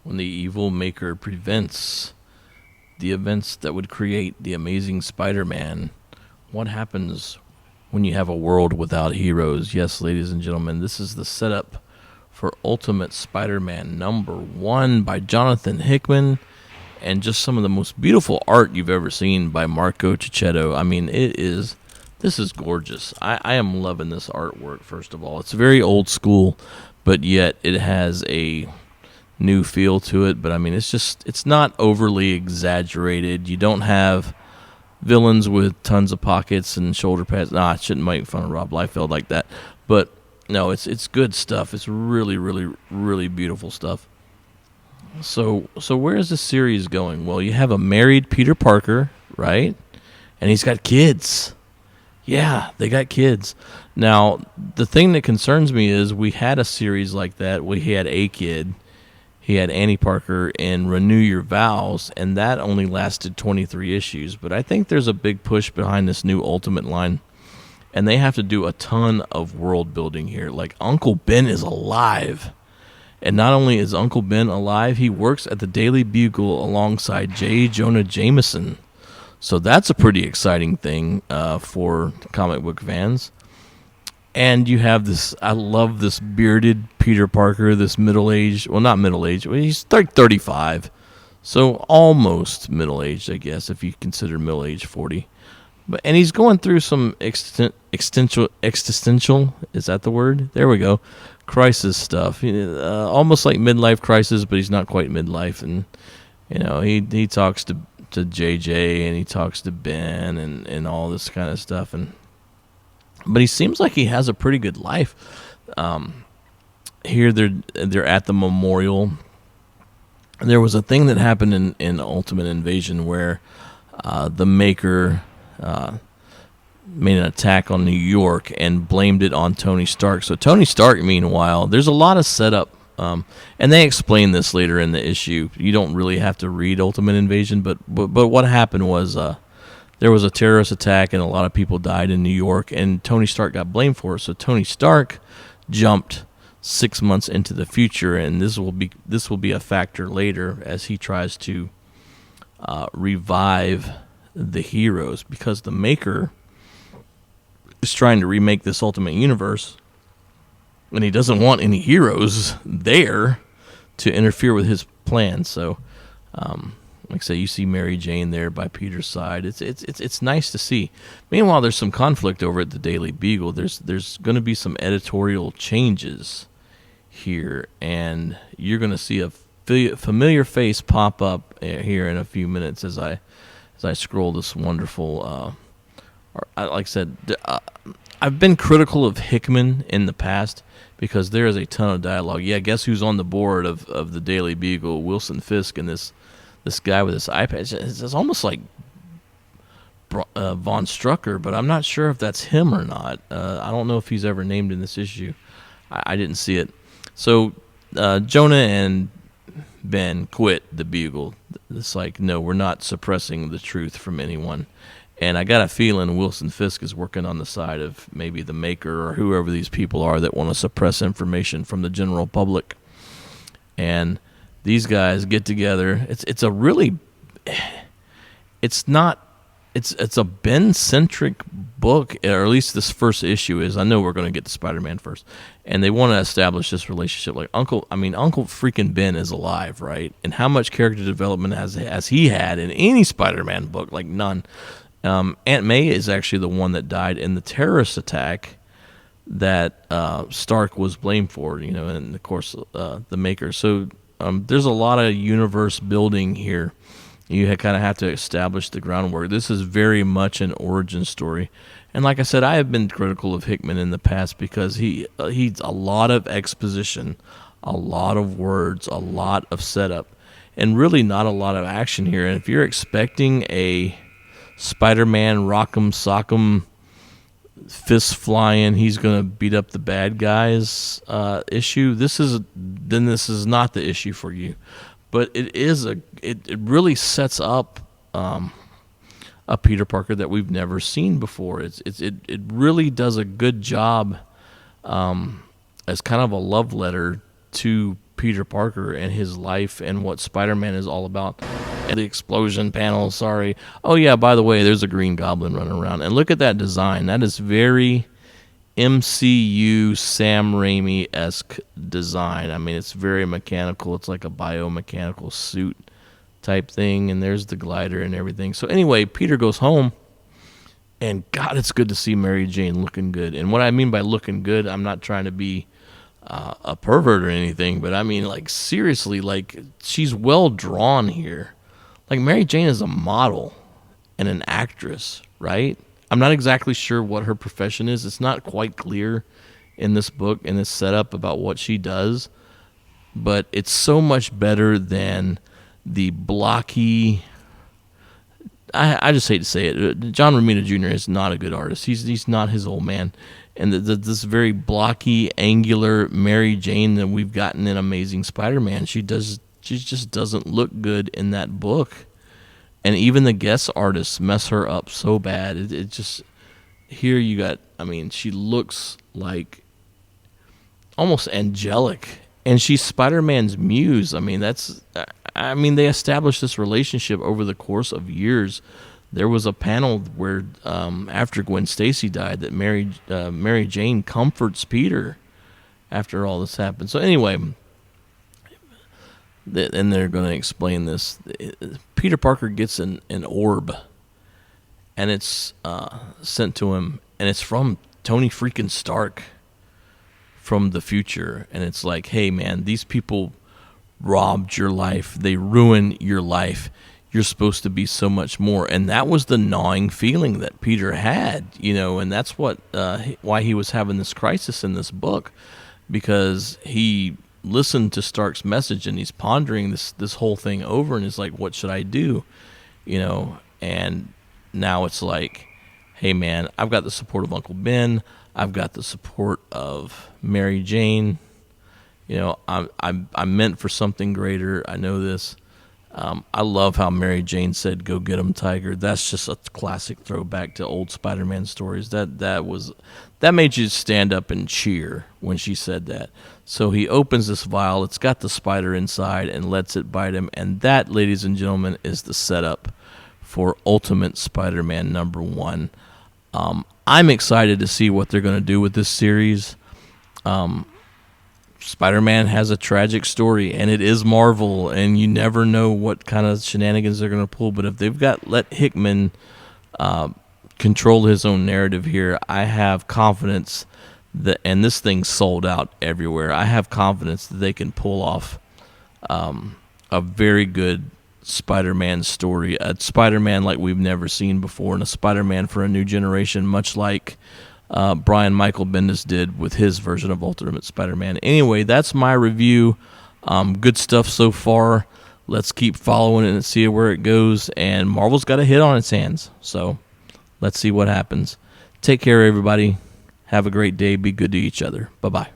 when the evil maker prevents the events that would create the amazing Spider-Man. What happens when you have a world without heroes? Yes, ladies and gentlemen, this is the setup for Ultimate Spider-Man #1 by Jonathan Hickman, and just some of the most beautiful art you've ever seen by Marco Cicchetto. I mean, this is gorgeous. I am loving this artwork, first of all. It's very old school, but yet it has a new feel to it. But I mean, it's not overly exaggerated. You don't have villains with tons of pockets and shoulder pads. Nah, I shouldn't make fun of Rob Liefeld like that. But no, it's good stuff. It's really, really, really beautiful stuff. So where is this series going? Well, you have a married Peter Parker, right? And he's got kids. Yeah, they got kids. Now, the thing that concerns me is we had a series like that. We had a kid. He had Annie Parker in Renew Your Vows, and that only lasted 23 issues. But I think there's a big push behind this new Ultimate line, and they have to do a ton of world building here. Like, Uncle Ben is alive. And not only is Uncle Ben alive, he works at the Daily Bugle alongside J. Jonah Jameson. So that's a pretty exciting thing for comic book fans. And you have this, I love this bearded Peter Parker, this middle-aged, well, not middle-aged, well, he's like 35. So almost middle-aged, I guess, if you consider middle-aged 40. And he's going through some existential, is that the word? There we go. Crisis stuff. Almost like midlife crisis, but he's not quite midlife. And, he talks to JJ and he talks to Ben and all this kind of stuff. But he seems like he has a pretty good life. Here they're at the memorial. There was a thing that happened in Ultimate Invasion where the Maker made an attack on New York and blamed it on Tony Stark. So Tony Stark, meanwhile, there's a lot of setup. And they explain this later in the issue. You don't really have to read Ultimate Invasion, but what happened was there was a terrorist attack and a lot of people died in New York, and Tony Stark got blamed for it. So Tony Stark jumped 6 months into the future, and this will be a factor later as he tries to revive the heroes, because the Maker is trying to remake this Ultimate Universe, and he doesn't want any heroes there to interfere with his plan. So, like I say, you see Mary Jane there by Peter's side. It's nice to see. Meanwhile, there's some conflict over at the Daily Beagle. There's going to be some editorial changes here, and you're going to see a familiar face pop up here in a few minutes as I scroll this wonderful. Like I said, I've been critical of Hickman in the past because there is a ton of dialogue. Yeah, guess who's on the board of the Daily Bugle? Wilson Fisk and this guy with this iPad. It's almost like Von Strucker, but I'm not sure if that's him or not. I don't know if he's ever named in this issue. I didn't see it. So Jonah and Ben quit the Bugle. It's like, no, we're not suppressing the truth from anyone. And I got a feeling Wilson Fisk is working on the side of maybe the Maker or whoever these people are that want to suppress information from the general public. And these guys get together. It's a Ben-centric book, or at least this first issue is. I know we're going to get to Spider-Man first. And they want to establish this relationship. Like Uncle freaking Ben is alive, right? And how much character development has he had in any Spider-Man book? Like none. Aunt May is actually the one that died in the terrorist attack that Stark was blamed for, and of course the Maker. So there's a lot of universe building here. You kind of have to establish the groundwork. This is very much an origin story. And like I said, I have been critical of Hickman in the past because he's a lot of exposition, a lot of words, a lot of setup, and really not a lot of action here. And if you're expecting a Spider-Man rock'em sock'em fist flying, he's gonna beat up the bad guys issue, this is not the issue for you. But it really sets up a Peter Parker that we've never seen before. It really does a good job as kind of a love letter to Peter Parker and his life and what Spider-Man is all about. And the explosion panel, sorry. Oh yeah, by the way, there's a Green Goblin running around. And look at that design. That is very MCU Sam Raimi-esque design. I mean, it's very mechanical. It's like a biomechanical suit type thing. And there's the glider and everything. So anyway, Peter goes home. And God, it's good to see Mary Jane looking good. And what I mean by looking good, I'm not trying to be a pervert or anything, but I mean, like, seriously, like, she's well drawn here. Like, Mary Jane is a model and an actress, right? I'm not exactly sure what her profession is. It's not quite clear in this book, in this setup about what she does, but it's so much better than the blocky... I just hate to say it. John Romita Jr. is not a good artist. He's not his old man. And this very blocky, angular Mary Jane that we've gotten in Amazing Spider-Man, she just doesn't look good in that book. And even the guest artists mess her up so bad. It just, here you got, I mean, she looks like almost angelic. And she's Spider-Man's muse. I mean, they established this relationship over the course of years. There was a panel where, after Gwen Stacy died, that Mary Jane comforts Peter after all this happened. So anyway, and they're going to explain this. Peter Parker gets an orb, and it's sent to him, and it's from Tony freaking Stark from the future. And it's like, hey, man, these people robbed your life. They ruined your life. You're supposed to be so much more. And that was the gnawing feeling that Peter had, and that's what why he was having this crisis in this book, because he listened to Stark's message and he's pondering this whole thing over, and is like, what should I do? And now it's like, hey, man, I've got the support of Uncle Ben. I've got the support of Mary Jane. I'm meant for something greater. I know this. I love how Mary Jane said, "Go get him, Tiger." That's just a classic throwback to old Spider-Man stories. That made you stand up and cheer when she said that. So he opens this vial. It's got the spider inside and lets it bite him. And that, ladies and gentlemen, is the setup for Ultimate Spider-Man #1. I'm excited to see what they're going to do with this series. Spider-Man has a tragic story, and it is Marvel, and you never know what kind of shenanigans they're going to pull. But if they've let Hickman control his own narrative here, I have confidence that, and this thing's sold out everywhere, I have confidence that they can pull off a very good Spider-Man story, a Spider-Man like we've never seen before, and a Spider-Man for a new generation, much like Brian Michael Bendis did with his version of Ultimate Spider-Man. Anyway, that's my review. Good stuff so far. Let's keep following it and see where it goes. And Marvel's got a hit on its hands, so let's see what happens. Take care, everybody. Have a great day. Be good to each other. Bye-bye.